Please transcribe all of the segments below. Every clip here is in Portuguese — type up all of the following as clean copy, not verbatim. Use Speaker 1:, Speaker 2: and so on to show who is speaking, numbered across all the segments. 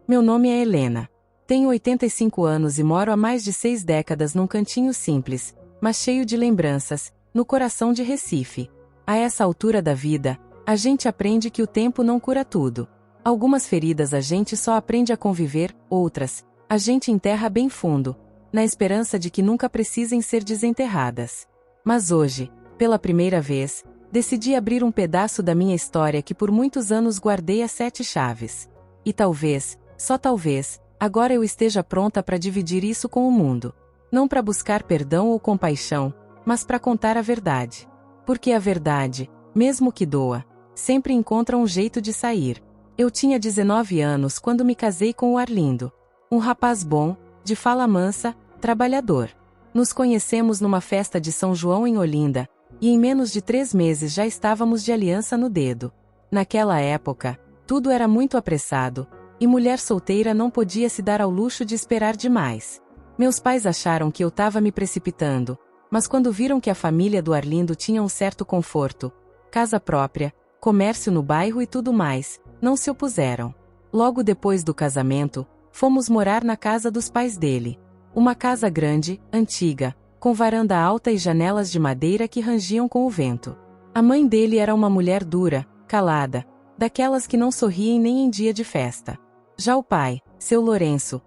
Speaker 1: Meu nome é Helena. Tenho 85 anos e moro há mais de 6 décadas num cantinho simples, mas cheio de lembranças, no coração de Recife. A essa altura da vida, a gente aprende que o tempo não cura tudo. Algumas feridas a gente só aprende a conviver, outras, a gente enterra bem fundo, na esperança de que nunca precisem ser desenterradas. Mas hoje, pela primeira vez, decidi abrir um pedaço da minha história que por muitos anos guardei a 7 chaves. E talvez, só talvez, agora eu esteja pronta para dividir isso com o mundo. Não para buscar perdão ou compaixão, mas para contar a verdade. Porque a verdade, mesmo que doa, sempre encontra um jeito de sair. Eu tinha 19 anos quando me casei com o Arlindo. Um rapaz bom, de fala mansa, trabalhador. Nos conhecemos numa festa de São João em Olinda, e em menos de 3 meses já estávamos de aliança no dedo. Naquela época, tudo era muito apressado, e mulher solteira não podia se dar ao luxo de esperar demais. Meus pais acharam que eu estava me precipitando, mas quando viram que a família do Arlindo tinha um certo conforto, casa própria, comércio no bairro e tudo mais, não se opuseram. Logo depois do casamento, fomos morar na casa dos pais dele. Uma casa grande, antiga, com varanda alta e janelas de madeira que rangiam com o vento. A mãe dele era uma mulher dura, calada, daquelas que não sorriem nem em dia de festa. Já o pai, seu Lourenço,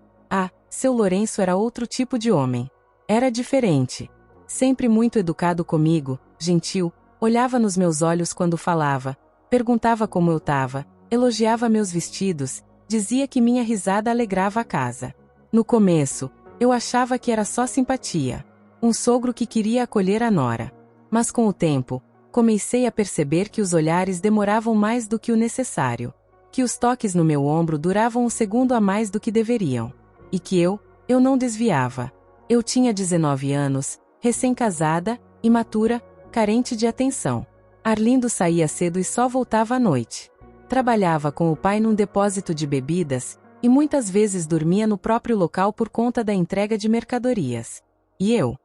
Speaker 1: seu Lourenço era outro tipo de homem. Era diferente. Sempre muito educado comigo, gentil, olhava nos meus olhos quando falava, perguntava como eu estava, elogiava meus vestidos, dizia que minha risada alegrava a casa. No começo, eu achava que era só simpatia. Um sogro que queria acolher a nora. Mas com o tempo, comecei a perceber que os olhares demoravam mais do que o necessário. Que os toques no meu ombro duravam um segundo a mais do que deveriam. E que eu não desviava. Eu tinha 19 anos, recém-casada, imatura, carente de atenção. Arlindo saía cedo e só voltava à noite. Trabalhava com o pai num depósito de bebidas, e muitas vezes dormia no próprio local por conta da entrega de mercadorias. E eu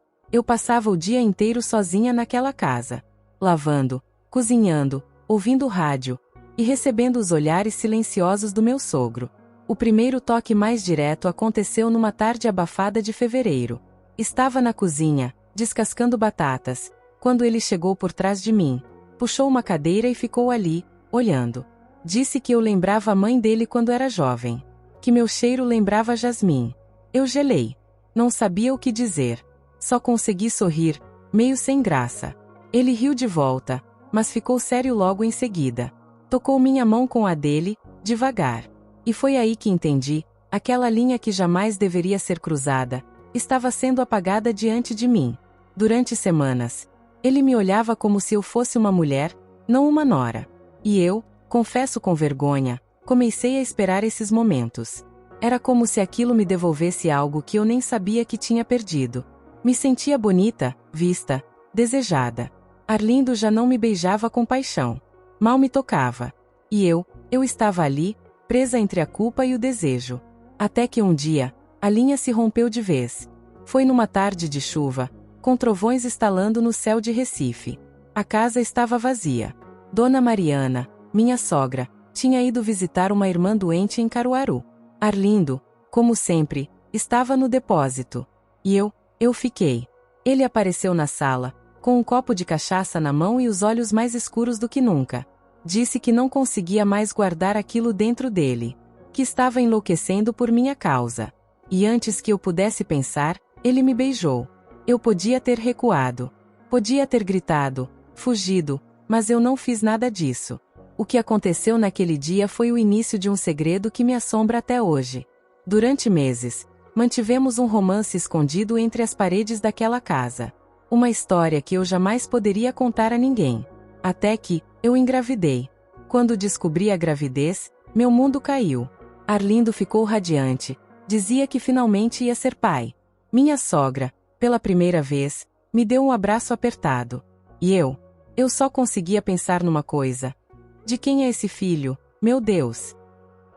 Speaker 1: passava o dia inteiro sozinha naquela casa, lavando, cozinhando, ouvindo rádio, e recebendo os olhares silenciosos do meu sogro. O primeiro toque mais direto aconteceu numa tarde abafada de fevereiro. Estava na cozinha, descascando batatas, quando ele chegou por trás de mim, puxou uma cadeira e ficou ali, olhando. Disse que eu lembrava a mãe dele quando era jovem. Que meu cheiro lembrava jasmim. Eu gelei. Não sabia o que dizer. Só consegui sorrir, meio sem graça. Ele riu de volta, mas ficou sério logo em seguida. Tocou minha mão com a dele, devagar. E foi aí que entendi, aquela linha que jamais deveria ser cruzada, estava sendo apagada diante de mim. Durante semanas, ele me olhava como se eu fosse uma mulher, não uma nora. E eu, confesso com vergonha, comecei a esperar esses momentos. Era como se aquilo me devolvesse algo que eu nem sabia que tinha perdido. Me sentia bonita, vista, desejada. Arlindo já não me beijava com paixão. Mal me tocava. E eu estava ali, presa entre a culpa e o desejo. Até que um dia, a linha se rompeu de vez. Foi numa tarde de chuva, com trovões estalando no céu de Recife. A casa estava vazia. Dona Mariana, minha sogra, tinha ido visitar uma irmã doente em Caruaru. Arlindo, como sempre, estava no depósito. E eu fiquei. Ele apareceu na sala, com um copo de cachaça na mão e os olhos mais escuros do que nunca. Disse que não conseguia mais guardar aquilo dentro dele. Que estava enlouquecendo por minha causa. E antes que eu pudesse pensar, ele me beijou. Eu podia ter recuado. Podia ter gritado, fugido, mas eu não fiz nada disso. O que aconteceu naquele dia foi o início de um segredo que me assombra até hoje. Durante meses, mantivemos um romance escondido entre as paredes daquela casa. Uma história que eu jamais poderia contar a ninguém. Até que eu engravidei. Quando descobri a gravidez, meu mundo caiu. Arlindo ficou radiante. Dizia que finalmente ia ser pai. Minha sogra, pela primeira vez, me deu um abraço apertado. E eu só conseguia pensar numa coisa. De quem é esse filho, meu Deus?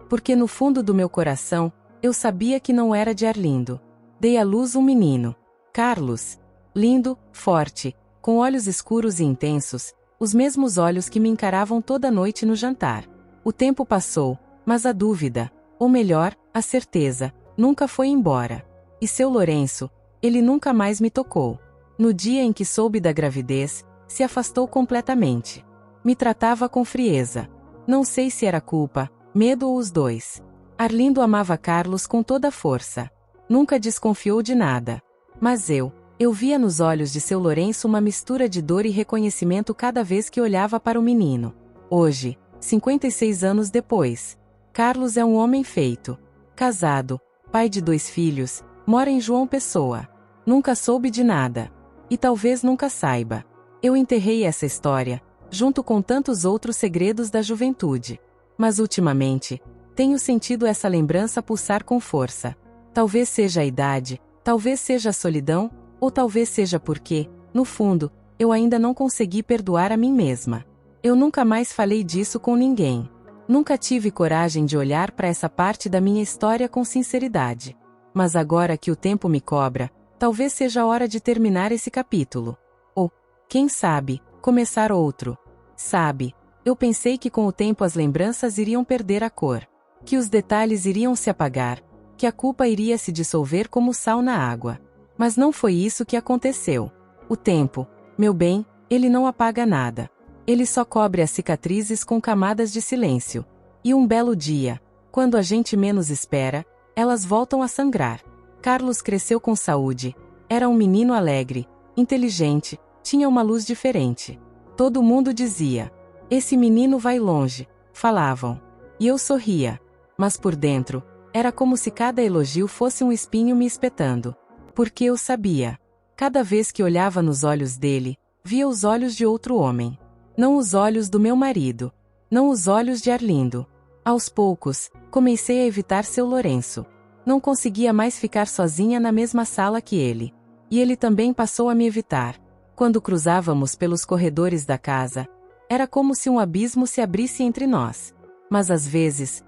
Speaker 1: Porque no fundo do meu coração, eu sabia que não era de Arlindo. Dei à luz um menino. Carlos. Lindo, forte, com olhos escuros e intensos, os mesmos olhos que me encaravam toda noite no jantar. O tempo passou, mas a dúvida, ou melhor, A certeza nunca foi embora. E seu Lourenço, ele nunca mais me tocou. No dia em que soube da gravidez, se afastou completamente. Me tratava com frieza. Não sei se era culpa, medo ou os dois. Arlindo amava Carlos com toda a força. Nunca desconfiou de nada. Mas eu via nos olhos de seu Lourenço uma mistura de dor e reconhecimento cada vez que olhava para o menino. Hoje, 56 anos depois, Carlos é um homem feito. Casado, pai de 2 filhos, mora em João Pessoa. Nunca soube de nada. E talvez nunca saiba. Eu enterrei essa história, junto com tantos outros segredos da juventude. Mas ultimamente, tenho sentido essa lembrança pulsar com força. Talvez seja a idade, talvez seja a solidão, ou talvez seja porque, no fundo, eu ainda não consegui perdoar a mim mesma. Eu nunca mais falei disso com ninguém. Nunca tive coragem de olhar para essa parte da minha história com sinceridade. Mas agora que o tempo me cobra, talvez seja a hora de terminar esse capítulo. Ou, quem sabe, começar outro. Sabe, eu pensei que com o tempo as lembranças iriam perder a cor. Que os detalhes iriam se apagar. Que a culpa iria se dissolver como sal na água. Mas não foi isso que aconteceu. O tempo, meu bem, ele não apaga nada. Ele só cobre as cicatrizes com camadas de silêncio. E um belo dia, quando a gente menos espera, elas voltam a sangrar. Carlos cresceu com saúde. Era um menino alegre, inteligente, tinha uma luz diferente. Todo mundo dizia: esse menino vai longe, falavam. E eu sorria. Mas por dentro, era como se cada elogio fosse um espinho me espetando. Porque eu sabia. Cada vez que olhava nos olhos dele, via os olhos de outro homem. Não os olhos do meu marido. Não os olhos de Arlindo. Aos poucos, comecei a evitar seu Lourenço. Não conseguia mais ficar sozinha na mesma sala que ele. E ele também passou a me evitar. Quando cruzávamos pelos corredores da casa, era como se um abismo se abrisse entre nós. Mas às vezes,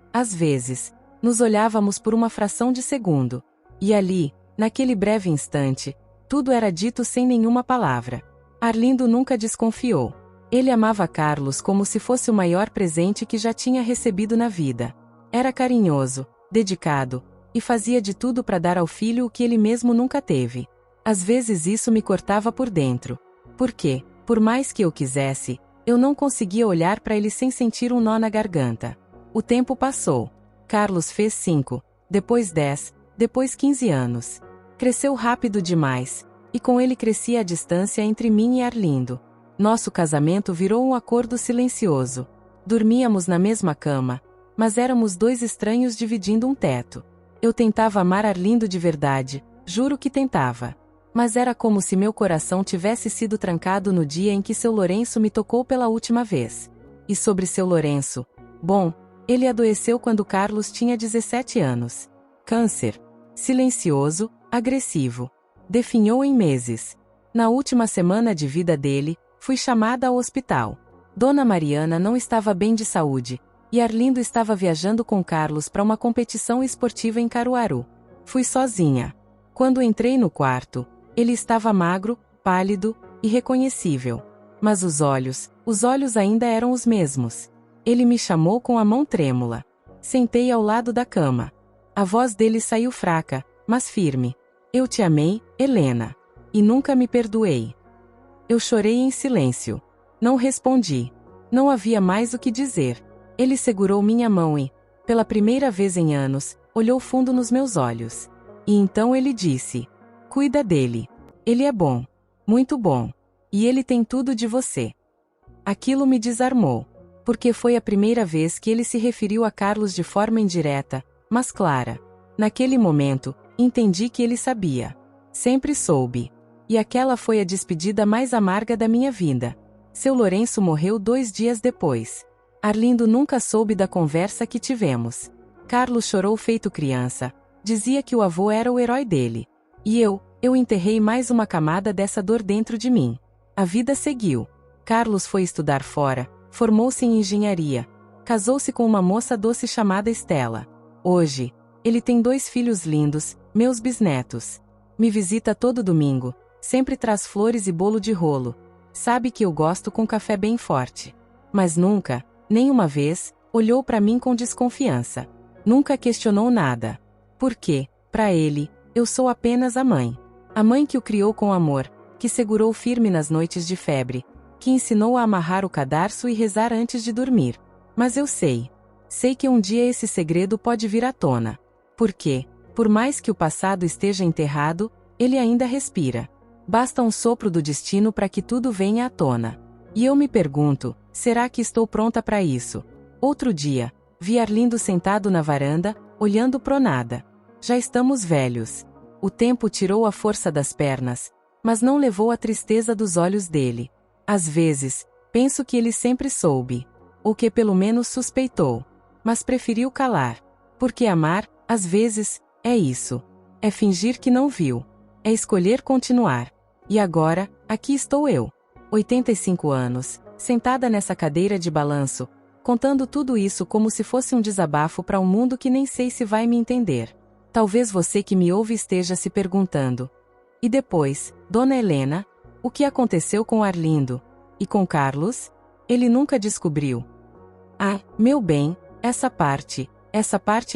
Speaker 1: nos olhávamos por uma fração de segundo. E ali, naquele breve instante, tudo era dito sem nenhuma palavra. Arlindo nunca desconfiou. Ele amava Carlos como se fosse o maior presente que já tinha recebido na vida. Era carinhoso, dedicado, e fazia de tudo para dar ao filho o que ele mesmo nunca teve. Às vezes isso me cortava por dentro. Porque, por mais que eu quisesse, eu não conseguia olhar para ele sem sentir um nó na garganta. O tempo passou. Carlos fez 5, depois 10, depois 15 anos. Cresceu rápido demais, e com ele crescia a distância entre mim e Arlindo. Nosso casamento virou um acordo silencioso. Dormíamos na mesma cama, mas éramos 2 estranhos dividindo um teto. Eu tentava amar Arlindo de verdade, juro que tentava. Mas era como se meu coração tivesse sido trancado no dia em que seu Lourenço me tocou pela última vez. E sobre seu Lourenço, bom, ele adoeceu quando Carlos tinha 17 anos. Câncer. Silencioso, agressivo. Definhou em meses. Na última semana de vida dele, fui chamada ao hospital. Dona Mariana não estava bem de saúde, e Arlindo estava viajando com Carlos para uma competição esportiva em Caruaru. Fui sozinha. Quando entrei no quarto, ele estava magro, pálido, irreconhecível. Mas os olhos ainda eram os mesmos. Ele me chamou com a mão trêmula. Sentei ao lado da cama. A voz dele saiu fraca, mas firme. Eu te amei, Helena. E nunca me perdoei. Eu chorei em silêncio. Não respondi. Não havia mais o que dizer. Ele segurou minha mão e, pela primeira vez em anos, olhou fundo nos meus olhos. E então ele disse: cuida dele. Ele é bom. Muito bom. E ele tem tudo de você. Aquilo me desarmou. Porque foi a primeira vez que ele se referiu a Carlos de forma indireta, mas clara. Naquele momento, entendi que ele sabia. Sempre soube. E aquela foi a despedida mais amarga da minha vida. Seu Lourenço morreu 2 dias depois. Arlindo nunca soube da conversa que tivemos. Carlos chorou feito criança. Dizia que o avô era o herói dele. E eu enterrei mais uma camada dessa dor dentro de mim. A vida seguiu. Carlos foi estudar fora, formou-se em engenharia. Casou-se com uma moça doce chamada Estela. Hoje, ele tem 2 filhos lindos, meus bisnetos. Me visita todo domingo, sempre traz flores e bolo de rolo. Sabe que eu gosto com café bem forte. Mas nunca, nem uma vez, olhou para mim com desconfiança. Nunca questionou nada. Porque, para ele, eu sou apenas a mãe. A mãe que o criou com amor, que segurou firme nas noites de febre, que ensinou a amarrar o cadarço e rezar antes de dormir. Mas eu sei. Sei que um dia esse segredo pode vir à tona. Porque, por mais que o passado esteja enterrado, ele ainda respira. Basta um sopro do destino para que tudo venha à tona. E eu me pergunto, será que estou pronta para isso? Outro dia, vi Arlindo sentado na varanda, olhando pro nada. Já estamos velhos. O tempo tirou a força das pernas, mas não levou a tristeza dos olhos dele. Às vezes, penso que ele sempre soube, ou que pelo menos suspeitou, mas preferiu calar. Porque amar, às vezes, é isso. É fingir que não viu. É escolher continuar. E agora, aqui estou eu. 85 anos, sentada nessa cadeira de balanço, contando tudo isso como se fosse um desabafo para um mundo que nem sei se vai me entender. Talvez você que me ouve esteja se perguntando. E depois, Dona Helena, o que aconteceu com Arlindo? E com Carlos? Ele nunca descobriu. Ah, meu bem, essa parte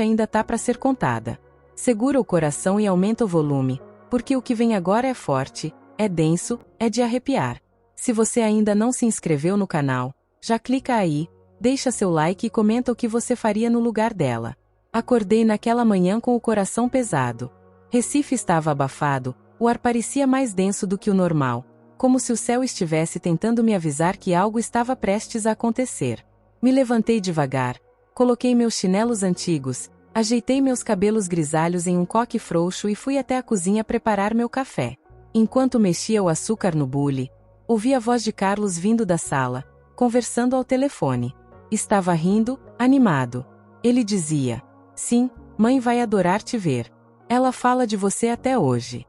Speaker 1: ainda tá para ser contada. Segura o coração e aumenta o volume, porque o que vem agora é forte, é denso, é de arrepiar. Se você ainda não se inscreveu no canal, já clica aí, deixa seu like e comenta o que você faria no lugar dela. Acordei naquela manhã com o coração pesado. Recife estava abafado, o ar parecia mais denso do que o normal, como se o céu estivesse tentando me avisar que algo estava prestes a acontecer. Me levantei devagar, coloquei meus chinelos antigos, ajeitei meus cabelos grisalhos em um coque frouxo e fui até a cozinha preparar meu café. Enquanto mexia o açúcar no bule, ouvi a voz de Carlos vindo da sala, conversando ao telefone. Estava rindo, animado. Ele dizia: "Sim, mãe vai adorar te ver. Ela fala de você até hoje."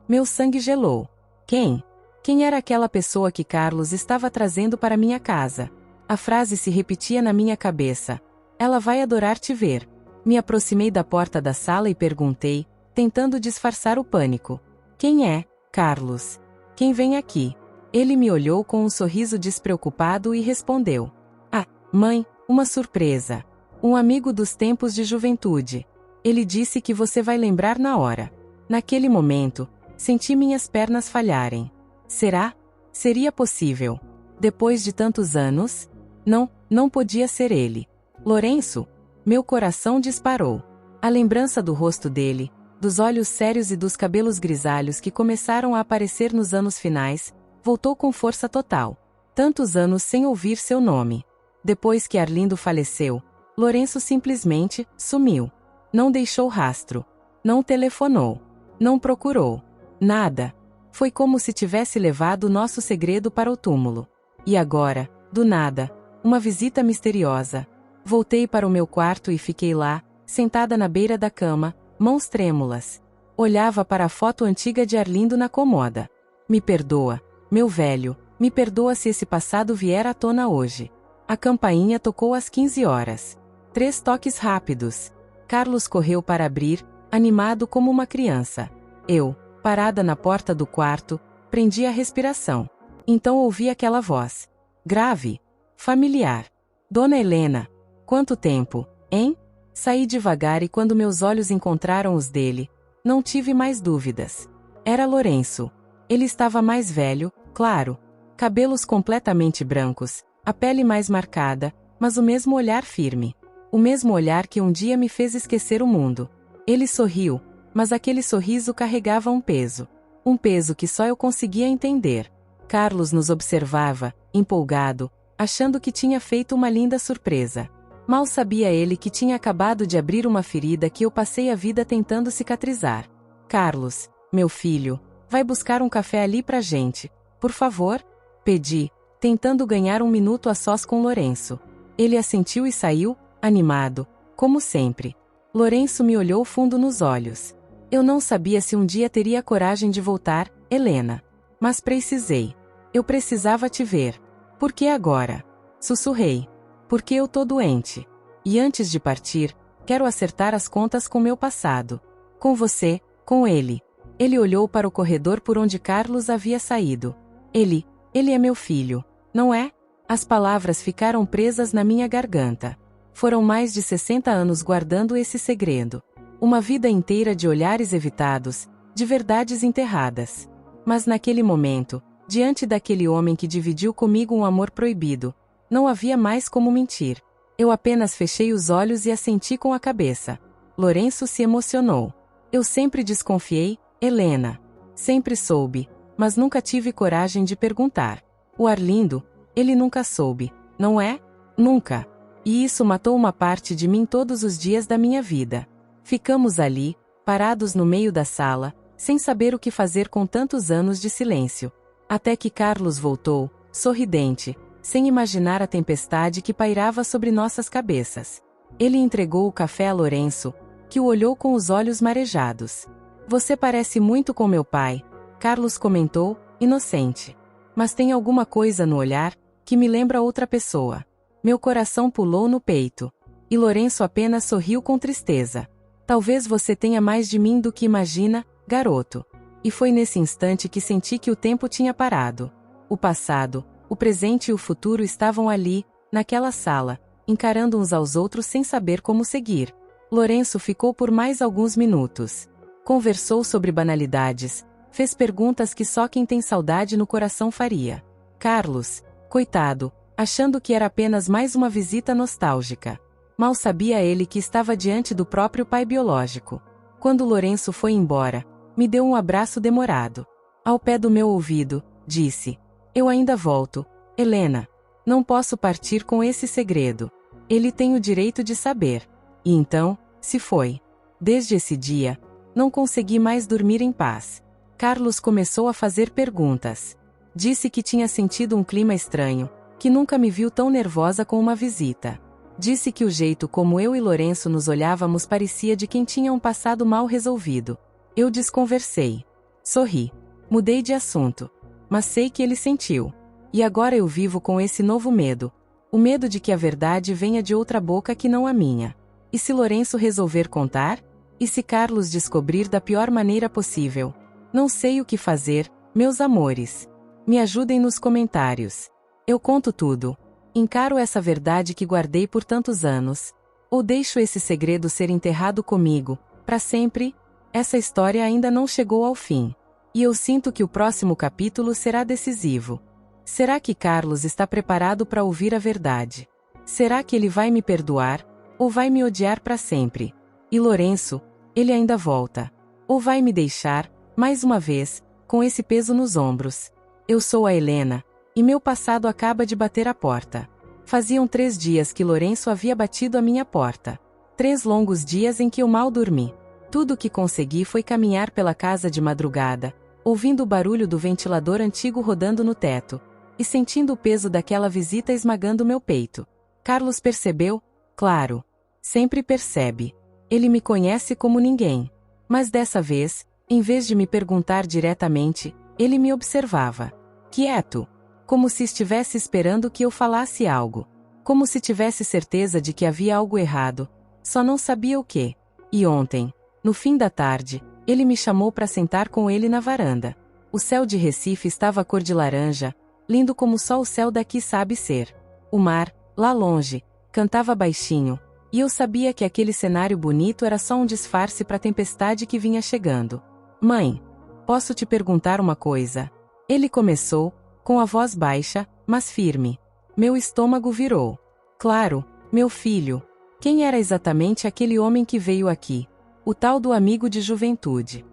Speaker 1: Meu sangue gelou. Quem? Quem era aquela pessoa que Carlos estava trazendo para minha casa? A frase se repetia na minha cabeça. Ela vai adorar te ver. Me aproximei da porta da sala e perguntei, tentando disfarçar o pânico. Quem é, Carlos? Quem vem aqui? Ele me olhou com um sorriso despreocupado e respondeu: "Ah, mãe, uma surpresa. Um amigo dos tempos de juventude. Ele disse que você vai lembrar na hora." Naquele momento, senti minhas pernas falharem. Será? Seria possível? Depois de tantos anos? Não podia ser ele. Lourenço? Meu coração disparou. A lembrança do rosto dele, dos olhos sérios e dos cabelos grisalhos que começaram a aparecer nos anos finais, voltou com força total. Tantos anos sem ouvir seu nome. Depois que Arlindo faleceu, Lourenço simplesmente sumiu. Não deixou rastro. Não telefonou. Não procurou. Nada. Foi como se tivesse levado o nosso segredo para o túmulo. E agora, do nada, uma visita misteriosa. Voltei para o meu quarto e fiquei lá, sentada na beira da cama, mãos trêmulas. Olhava para a foto antiga de Arlindo na cômoda. Me perdoa, meu velho, me perdoa se esse passado vier à tona hoje. A campainha tocou às 15 horas. 3 toques rápidos. Carlos correu para abrir, animado como uma criança. Eu, parada na porta do quarto, prendi a respiração. Então ouvi aquela voz. Grave. Familiar. Dona Helena. Quanto tempo, hein? Saí devagar e quando meus olhos encontraram os dele, não tive mais dúvidas. Era Lourenço. Ele estava mais velho, claro. Cabelos completamente brancos, a pele mais marcada, mas o mesmo olhar firme. O mesmo olhar que um dia me fez esquecer o mundo. Ele sorriu, mas aquele sorriso carregava um peso. Um peso que só eu conseguia entender. Carlos nos observava, empolgado, achando que tinha feito uma linda surpresa. Mal sabia ele que tinha acabado de abrir uma ferida que eu passei a vida tentando cicatrizar. Carlos, meu filho, vai buscar um café ali pra gente, por favor? Pedi, tentando ganhar um minuto a sós com Lourenço. Ele assentiu e saiu, animado, como sempre. Lourenço me olhou fundo nos olhos. Eu não sabia se um dia teria coragem de voltar, Helena. Mas precisei. Eu precisava te ver. Por que agora? Sussurrei. Porque eu tô doente. E antes de partir, quero acertar as contas com meu passado. Com você, com ele. Ele olhou para o corredor por onde Carlos havia saído. Ele é meu filho, não é? As palavras ficaram presas na minha garganta. Foram mais de 60 anos guardando esse segredo. Uma vida inteira de olhares evitados, de verdades enterradas. Mas naquele momento, diante daquele homem que dividiu comigo um amor proibido, não havia mais como mentir. Eu apenas fechei os olhos e assenti com a cabeça. Lourenço se emocionou. Eu sempre desconfiei, Helena. Sempre soube, mas nunca tive coragem de perguntar. O Arlindo, ele nunca soube, não é? Nunca. E isso matou uma parte de mim todos os dias da minha vida. Ficamos ali, parados no meio da sala, sem saber o que fazer com tantos anos de silêncio. Até que Carlos voltou, sorridente, sem imaginar a tempestade que pairava sobre nossas cabeças. Ele entregou o café a Lourenço, que o olhou com os olhos marejados. Você parece muito com meu pai, Carlos comentou, inocente. Mas tem alguma coisa no olhar, que me lembra outra pessoa. Meu coração pulou no peito. E Lourenço apenas sorriu com tristeza. Talvez você tenha mais de mim do que imagina, garoto. E foi nesse instante que senti que o tempo tinha parado. O passado, o presente e o futuro estavam ali, naquela sala, encarando uns aos outros sem saber como seguir. Lourenço ficou por mais alguns minutos. Conversou sobre banalidades, fez perguntas que só quem tem saudade no coração faria. Carlos, coitado, achando que era apenas mais uma visita nostálgica. Mal sabia ele que estava diante do próprio pai biológico. Quando Lourenço foi embora, me deu um abraço demorado. Ao pé do meu ouvido, disse: eu ainda volto, Helena. Não posso partir com esse segredo. Ele tem o direito de saber. E então, se foi. Desde esse dia, não consegui mais dormir em paz. Carlos começou a fazer perguntas. Disse que tinha sentido um clima estranho, que nunca me viu tão nervosa com uma visita. Disse que o jeito como eu e Lourenço nos olhávamos parecia de quem tinha um passado mal resolvido. Eu desconversei. Sorri. Mudei de assunto. Mas sei que ele sentiu. E agora eu vivo com esse novo medo. O medo de que a verdade venha de outra boca que não a minha. E se Lourenço resolver contar? E se Carlos descobrir da pior maneira possível? Não sei o que fazer, meus amores. Me ajudem nos comentários. Eu conto tudo. Encaro essa verdade que guardei por tantos anos. Ou deixo esse segredo ser enterrado comigo, para sempre? Essa história ainda não chegou ao fim. E eu sinto que o próximo capítulo será decisivo. Será que Carlos está preparado para ouvir a verdade? Será que ele vai me perdoar? Ou vai me odiar para sempre? E Lourenço, ele ainda volta. Ou vai me deixar, mais uma vez, com esse peso nos ombros? Eu sou a Helena, e meu passado acaba de bater a porta. Faziam 3 dias que Lourenço havia batido a minha porta. 3 longos dias em que eu mal dormi. Tudo o que consegui foi caminhar pela casa de madrugada, ouvindo o barulho do ventilador antigo rodando no teto, e sentindo o peso daquela visita esmagando meu peito. Carlos percebeu? Claro. Sempre percebe. Ele me conhece como ninguém. Mas dessa vez, em vez de me perguntar diretamente, ele me observava. Quieto. Como se estivesse esperando que eu falasse algo. Como se tivesse certeza de que havia algo errado. Só não sabia o que. E ontem, no fim da tarde, ele me chamou para sentar com ele na varanda. O céu de Recife estava cor de laranja, lindo como só o céu daqui sabe ser. O mar, lá longe, cantava baixinho, e eu sabia que aquele cenário bonito era só um disfarce para a tempestade que vinha chegando. Mãe, posso te perguntar uma coisa? Ele começou, com a voz baixa, mas firme. Meu estômago virou. Claro, meu filho. Quem era exatamente aquele homem que veio aqui? O tal do amigo de juventude.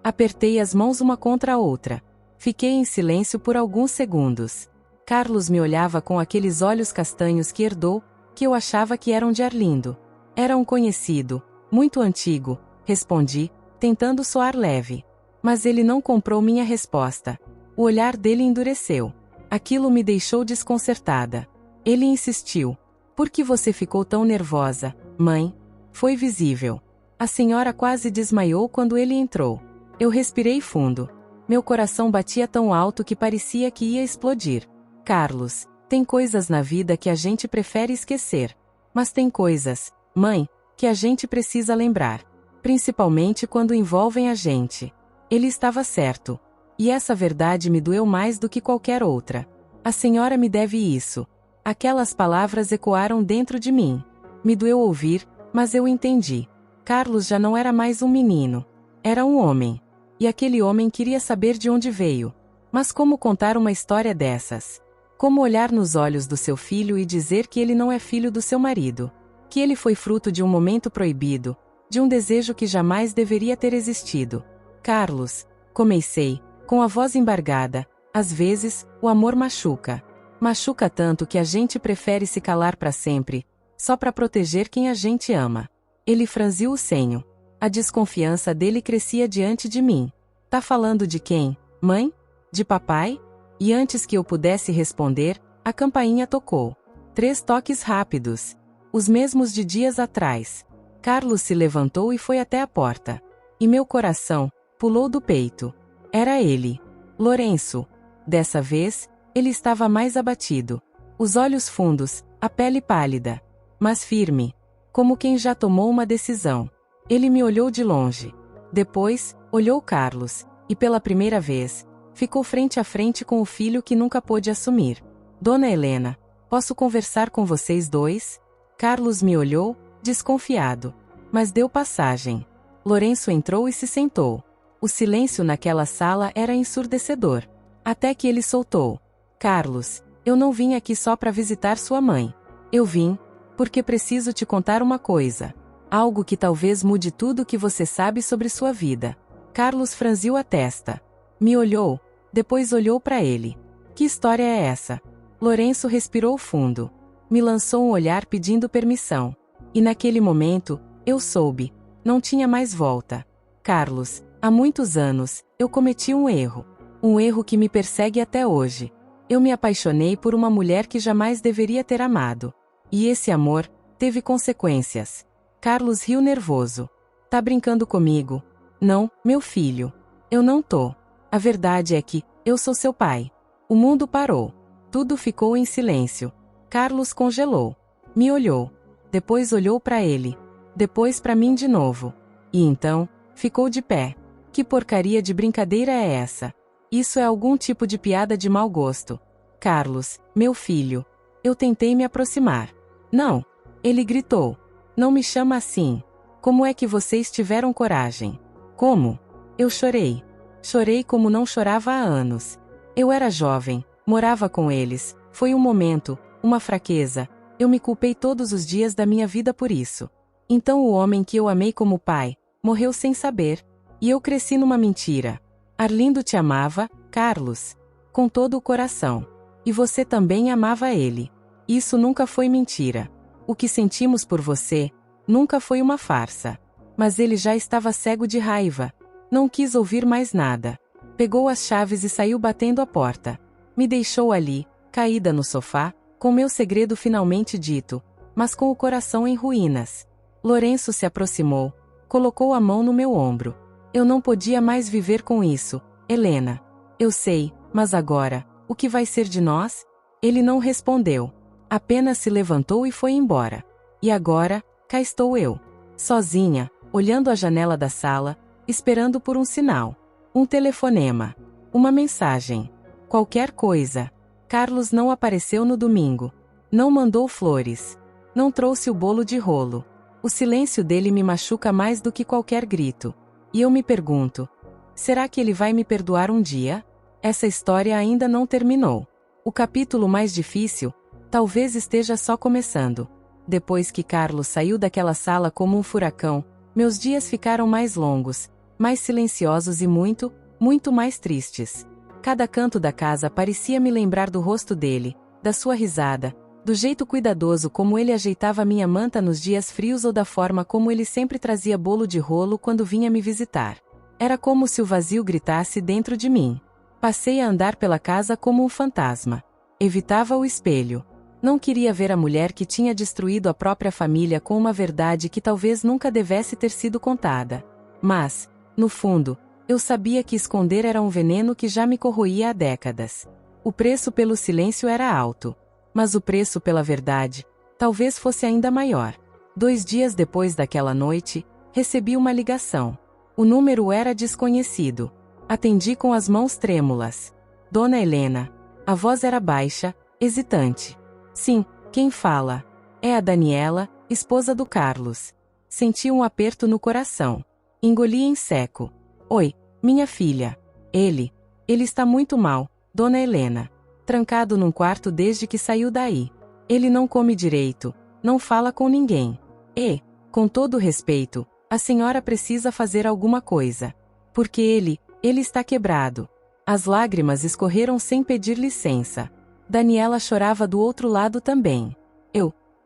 Speaker 1: Apertei as mãos uma contra a outra. Fiquei em silêncio por alguns segundos. Carlos me olhava com aqueles olhos castanhos que herdou, que eu achava que eram de Arlindo. Era um conhecido, muito antigo, respondi, tentando soar leve. Mas ele não comprou minha resposta. O olhar dele endureceu. Aquilo me deixou desconcertada. Ele insistiu. Por que você ficou tão nervosa, mãe? Foi visível. A senhora quase desmaiou quando ele entrou. Eu respirei fundo. Meu coração batia tão alto que parecia que ia explodir. Carlos, tem coisas na vida que a gente prefere esquecer. Mas tem coisas, mãe, que a gente precisa lembrar. Principalmente quando envolvem a gente. Ele estava certo. E essa verdade me doeu mais do que qualquer outra. A senhora me deve isso. Aquelas palavras ecoaram dentro de mim. Me doeu ouvir, mas eu entendi. Carlos já não era mais um menino. Era um homem. E aquele homem queria saber de onde veio. Mas como contar uma história dessas? Como olhar nos olhos do seu filho e dizer que ele não é filho do seu marido? Que ele foi fruto de um momento proibido, de um desejo que jamais deveria ter existido. Carlos, comecei, com a voz embargada, às vezes, o amor machuca. Machuca tanto que a gente prefere se calar para sempre, só para proteger quem a gente ama. Ele franziu o senho. A desconfiança dele crescia diante de mim. Tá falando de quem? Mãe? De papai? E antes que eu pudesse responder, a campainha tocou. 3 toques rápidos. Os mesmos de dias atrás. Carlos se levantou e foi até a porta. E meu coração pulou do peito. Era ele. Lourenço. Dessa vez, ele estava mais abatido. Os olhos fundos, a pele pálida. Mas firme. Como quem já tomou uma decisão. Ele me olhou de longe. Depois, olhou Carlos. E pela primeira vez, ficou frente a frente com o filho que nunca pôde assumir. Dona Helena, posso conversar com vocês dois? Carlos me olhou, desconfiado. Mas deu passagem. Lourenço entrou e se sentou. O silêncio naquela sala era ensurdecedor. Até que ele soltou. Carlos, eu não vim aqui só para visitar sua mãe. Eu vim, porque preciso te contar uma coisa. Algo que talvez mude tudo o que você sabe sobre sua vida. Carlos franziu a testa. Me olhou, depois olhou para ele. Que história é essa? Lourenço respirou fundo. Me lançou um olhar pedindo permissão. E naquele momento, eu soube. Não tinha mais volta. Carlos, há muitos anos, eu cometi um erro. Um erro que me persegue até hoje. Eu me apaixonei por uma mulher que jamais deveria ter amado. E esse amor teve consequências. Carlos riu nervoso. Tá brincando comigo? Não, meu filho. Eu não tô. A verdade é que, eu sou seu pai. O mundo parou. Tudo ficou em silêncio. Carlos congelou. Me olhou. Depois olhou para ele. Depois para mim de novo. E então, ficou de pé. Que porcaria de brincadeira é essa? Isso é algum tipo de piada de mau gosto. Carlos, meu filho. Eu tentei me aproximar. Não. Ele gritou. Não me chama assim. Como é que vocês tiveram coragem? Como? Eu chorei. Chorei como não chorava há anos. Eu era jovem, morava com eles. Foi um momento, uma fraqueza. Eu me culpei todos os dias da minha vida por isso. Então o homem que eu amei como pai, morreu sem saber. E eu cresci numa mentira. Arlindo te amava, Carlos. Com todo o coração. E você também amava ele. Isso nunca foi mentira. O que sentimos por você, nunca foi uma farsa. Mas ele já estava cego de raiva. Não quis ouvir mais nada. Pegou as chaves e saiu batendo a porta. Me deixou ali, caída no sofá, com meu segredo finalmente dito, mas com o coração em ruínas. Lourenço se aproximou, colocou a mão no meu ombro. Eu não podia mais viver com isso, Helena. Eu sei, mas agora, o que vai ser de nós? Ele não respondeu. Apenas se levantou e foi embora. E agora, cá estou eu. Sozinha, olhando a janela da sala, esperando por um sinal. Um telefonema. Uma mensagem. Qualquer coisa. Carlos não apareceu no domingo. Não mandou flores. Não trouxe o bolo de rolo. O silêncio dele me machuca mais do que qualquer grito. E eu me pergunto: será que ele vai me perdoar um dia? Essa história ainda não terminou. O capítulo mais difícil, talvez esteja só começando. Depois que Carlos saiu daquela sala como um furacão, meus dias ficaram mais longos, mais silenciosos e muito, muito mais tristes. Cada canto da casa parecia me lembrar do rosto dele, da sua risada, do jeito cuidadoso como ele ajeitava minha manta nos dias frios ou da forma como ele sempre trazia bolo de rolo quando vinha me visitar. Era como se o vazio gritasse dentro de mim. Passei a andar pela casa como um fantasma. Evitava o espelho. Não queria ver a mulher que tinha destruído a própria família com uma verdade que talvez nunca devesse ter sido contada. Mas, no fundo, eu sabia que esconder era um veneno que já me corroía há décadas. O preço pelo silêncio era alto. Mas o preço pela verdade, talvez fosse ainda maior. 2 dias depois daquela noite, recebi uma ligação. O número era desconhecido. Atendi com as mãos trêmulas. Dona Helena. A voz era baixa, hesitante. Sim, quem fala? É a Daniela, esposa do Carlos. Senti um aperto no coração. Engoli em seco. Oi, minha filha. Ele está muito mal, Dona Helena. Trancado num quarto desde que saiu daí. Ele não come direito, não fala com ninguém. E, com todo respeito, a senhora precisa fazer alguma coisa. Porque ele está quebrado. As lágrimas escorreram sem pedir licença. Daniela chorava do outro lado também.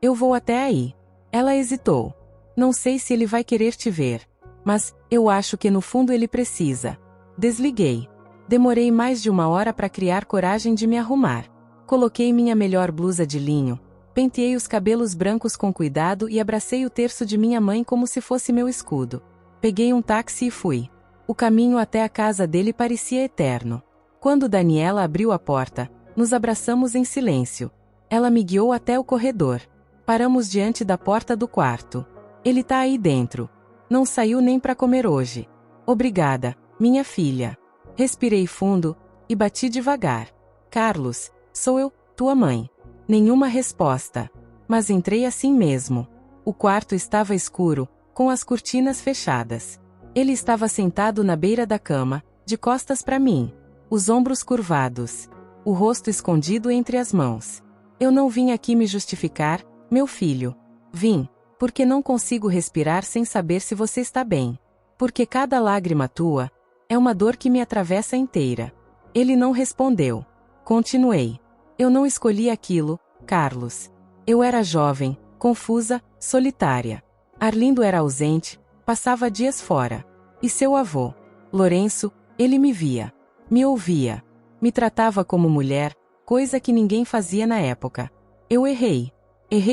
Speaker 1: Eu vou até aí. Ela hesitou. Não sei se ele vai querer te ver. Mas, eu acho que no fundo ele precisa. Desliguei. Demorei mais de 1 hora para criar coragem de me arrumar. Coloquei minha melhor blusa de linho, penteei os cabelos brancos com cuidado e abracei o terço de minha mãe como se fosse meu escudo. Peguei um táxi e fui. O caminho até a casa dele parecia eterno. Quando Daniela abriu a porta, nos abraçamos em silêncio. Ela me guiou até o corredor. Paramos diante da porta do quarto. Ele tá aí dentro. Não saiu nem para comer hoje. Obrigada, minha filha. Respirei fundo e bati devagar. Carlos, sou eu, tua mãe. Nenhuma resposta. Mas entrei assim mesmo. O quarto estava escuro, com as cortinas fechadas. Ele estava sentado na beira da cama, de costas para mim, os ombros curvados, o rosto escondido entre as mãos. Eu não vim aqui me justificar, meu filho. Vim, porque não consigo respirar sem saber se você está bem. Porque cada lágrima tua é uma dor que me atravessa inteira. Ele não respondeu. Continuei. Eu não escolhi aquilo, Carlos. Eu era jovem, confusa, solitária. Arlindo era ausente, passava dias fora. E seu avô, Lourenço, ele me via, me ouvia, me tratava como mulher, coisa que ninguém fazia na época. Eu errei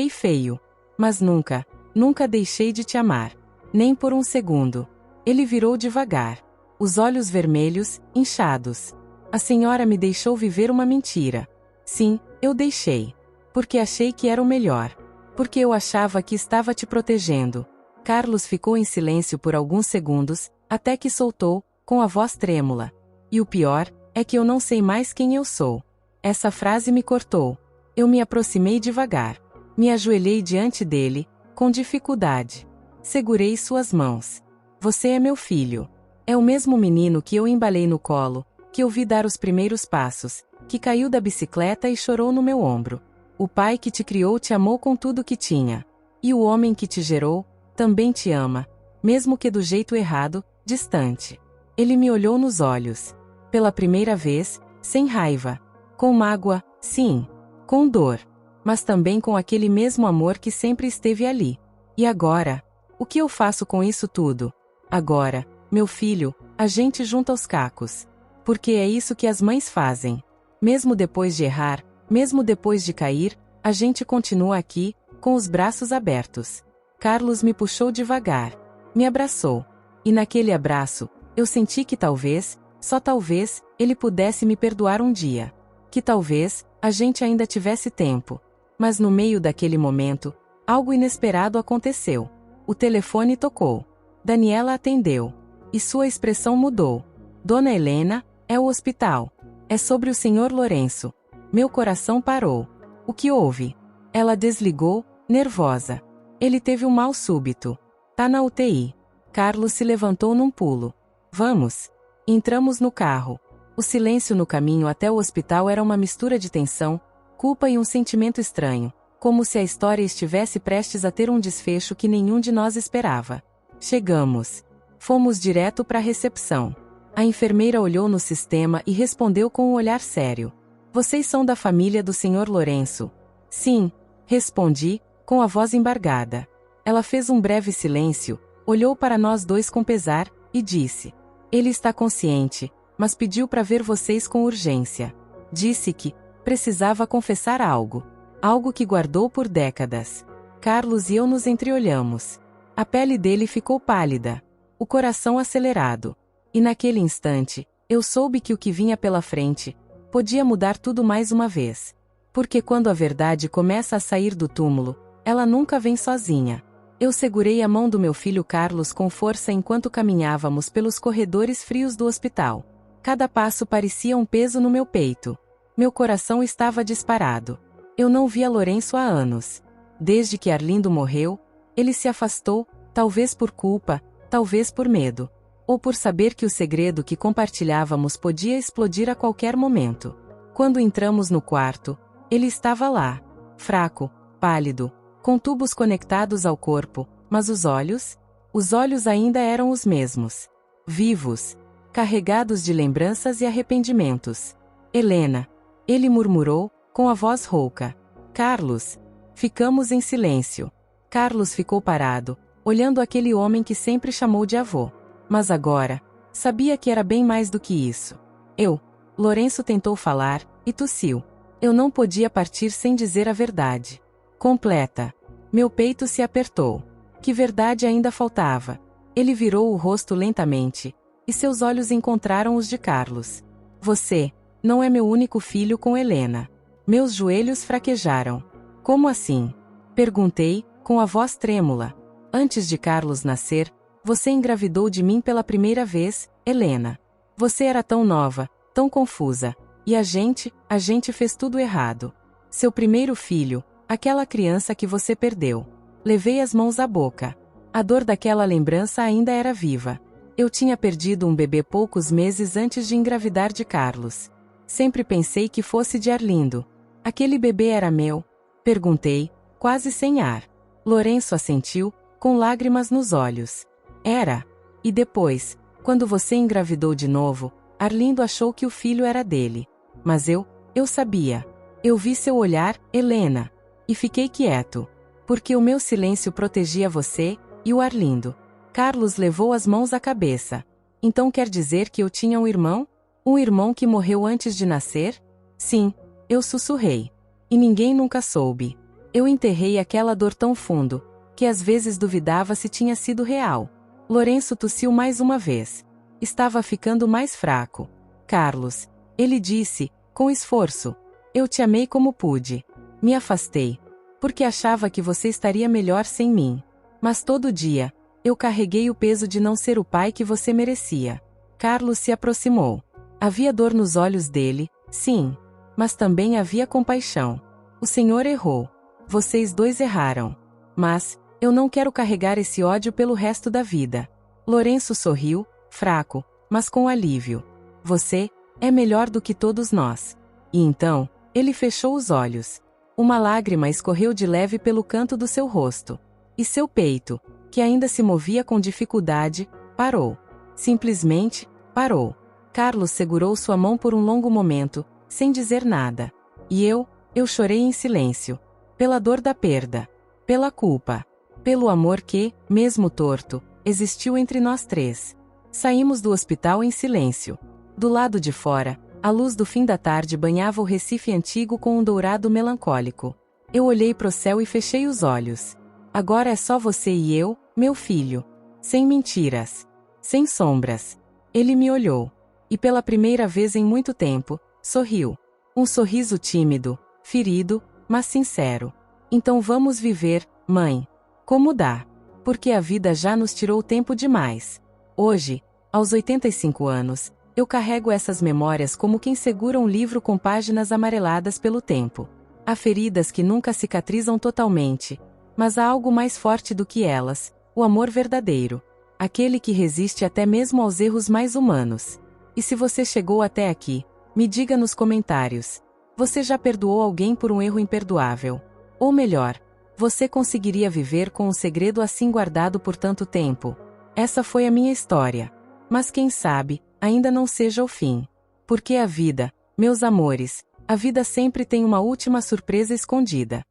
Speaker 1: feio, mas nunca deixei de te amar, nem por um segundo. Ele virou devagar, os olhos vermelhos, inchados. A senhora me deixou viver uma mentira. Sim, eu deixei. Porque achei que era o melhor. Porque eu achava que estava te protegendo. Carlos ficou em silêncio por alguns segundos, até que soltou, com a voz trêmula. E o pior, é que eu não sei mais quem eu sou. Essa frase me cortou. Eu me aproximei devagar. Me ajoelhei diante dele, com dificuldade. Segurei suas mãos. Você é meu filho. É o mesmo menino que eu embalei no colo, que eu vi dar os primeiros passos, que caiu da bicicleta e chorou no meu ombro. O pai que te criou te amou com tudo que tinha. E o homem que te gerou, também te ama, mesmo que do jeito errado, distante. Ele me olhou nos olhos. Pela primeira vez, sem raiva. Com mágoa, sim. Com dor. Mas também com aquele mesmo amor que sempre esteve ali. E agora? O que eu faço com isso tudo? Agora, meu filho, a gente junta os cacos. Porque é isso que as mães fazem. Mesmo depois de errar, mesmo depois de cair, a gente continua aqui, com os braços abertos. Carlos me puxou devagar. Me abraçou. E naquele abraço, eu senti que talvez, só talvez, ele pudesse me perdoar um dia. Que talvez, a gente ainda tivesse tempo. Mas no meio daquele momento, algo inesperado aconteceu. O telefone tocou. Daniela atendeu. E sua expressão mudou. Dona Helena, é o hospital. É sobre o Sr. Lourenço. Meu coração parou. O que houve? Ela desligou, nervosa. Ele teve um mal súbito. Tá na UTI. Carlos se levantou num pulo. Vamos. Entramos no carro. O silêncio no caminho até o hospital era uma mistura de tensão, culpa e um sentimento estranho, como se a história estivesse prestes a ter um desfecho que nenhum de nós esperava. Chegamos. Fomos direto para a recepção. A enfermeira olhou no sistema e respondeu com um olhar sério. Vocês são da família do Sr. Lourenço? Sim, respondi, com a voz embargada. Ela fez um breve silêncio, olhou para nós dois com pesar, e disse: ele está consciente, mas pediu para ver vocês com urgência. Disse que precisava confessar algo. Algo que guardou por décadas. Carlos e eu nos entreolhamos. A pele dele ficou pálida. O coração acelerado. E naquele instante, eu soube que o que vinha pela frente podia mudar tudo mais uma vez. Porque quando a verdade começa a sair do túmulo, ela nunca vem sozinha. Eu segurei a mão do meu filho Carlos com força enquanto caminhávamos pelos corredores frios do hospital. Cada passo parecia um peso no meu peito. Meu coração estava disparado. Eu não via Lourenço há anos. Desde que Arlindo morreu, Ele se afastou, talvez por culpa, talvez por medo. Ou por saber que o segredo que compartilhávamos podia explodir a qualquer momento. Quando entramos no quarto, ele estava lá. Fraco, pálido, com tubos conectados ao corpo, mas os olhos? Os olhos ainda eram os mesmos. Vivos, carregados de lembranças e arrependimentos. Helena. Ele murmurou, com a voz rouca. Carlos. Ficamos em silêncio. Carlos ficou parado, olhando aquele homem que sempre chamou de avô. Mas agora, sabia que era bem mais do que isso. Lourenço tentou falar, e tossiu. Eu não podia partir sem dizer a verdade. Completa. Meu peito se apertou. Que verdade ainda faltava? Ele virou o rosto lentamente, e seus olhos encontraram os de Carlos. Você não é meu único filho com Helena. Meus joelhos fraquejaram. Como assim? Perguntei, com a voz trêmula. Antes de Carlos nascer, você engravidou de mim pela primeira vez, Helena. Você era tão nova, tão confusa. E a gente fez tudo errado. Seu primeiro filho, aquela criança que você perdeu. Levei as mãos à boca. A dor daquela lembrança ainda era viva. Eu tinha perdido um bebê poucos meses antes de engravidar de Carlos. Sempre pensei que fosse de Arlindo. Aquele bebê era meu? Perguntei, quase sem ar. Lourenço assentiu, com lágrimas nos olhos. Era. E depois, quando você engravidou de novo, Arlindo achou que o filho era dele. Mas eu sabia. Eu vi seu olhar, Helena. E fiquei quieto. Porque o meu silêncio protegia você e o Arlindo. Carlos levou as mãos à cabeça. Então quer dizer que eu tinha um irmão? Um irmão que morreu antes de nascer? Sim, eu sussurrei. E ninguém nunca soube. Eu enterrei aquela dor tão fundo, que às vezes duvidava se tinha sido real. Lourenço tossiu mais uma vez. Estava ficando mais fraco. Carlos, ele disse, com esforço. Eu te amei como pude. Me afastei. Porque achava que você estaria melhor sem mim. Mas todo dia, eu carreguei o peso de não ser o pai que você merecia. Carlos se aproximou. Havia dor nos olhos dele, sim. Mas também havia compaixão. O Senhor errou. Vocês dois erraram. Mas, eu não quero carregar esse ódio pelo resto da vida. Lourenço sorriu, fraco, mas com alívio. Você é melhor do que todos nós. E então, ele fechou os olhos. Uma lágrima escorreu de leve pelo canto do seu rosto. E seu peito, que ainda se movia com dificuldade, parou. Simplesmente, parou. Carlos segurou sua mão por um longo momento, sem dizer nada. E eu chorei em silêncio. Pela dor da perda. Pela culpa. Pelo amor que, mesmo torto, existiu entre nós três. Saímos do hospital em silêncio. Do lado de fora, a luz do fim da tarde banhava o Recife antigo com um dourado melancólico. Eu olhei pro céu e fechei os olhos. Agora é só você e eu, meu filho. Sem mentiras. Sem sombras. Ele me olhou. E pela primeira vez em muito tempo, sorriu. Um sorriso tímido, ferido, mas sincero. Então vamos viver, mãe. Como dá? Porque a vida já nos tirou tempo demais. Hoje, aos 85 anos, eu carrego essas memórias como quem segura um livro com páginas amareladas pelo tempo. Há feridas que nunca cicatrizam totalmente, mas há algo mais forte do que elas, o amor verdadeiro. Aquele que resiste até mesmo aos erros mais humanos. E se você chegou até aqui, me diga nos comentários. Você já perdoou alguém por um erro imperdoável? Ou melhor, você conseguiria viver com um segredo assim guardado por tanto tempo? Essa foi a minha história. Mas quem sabe, ainda não seja o fim. Porque a vida, meus amores, a vida sempre tem uma última surpresa escondida.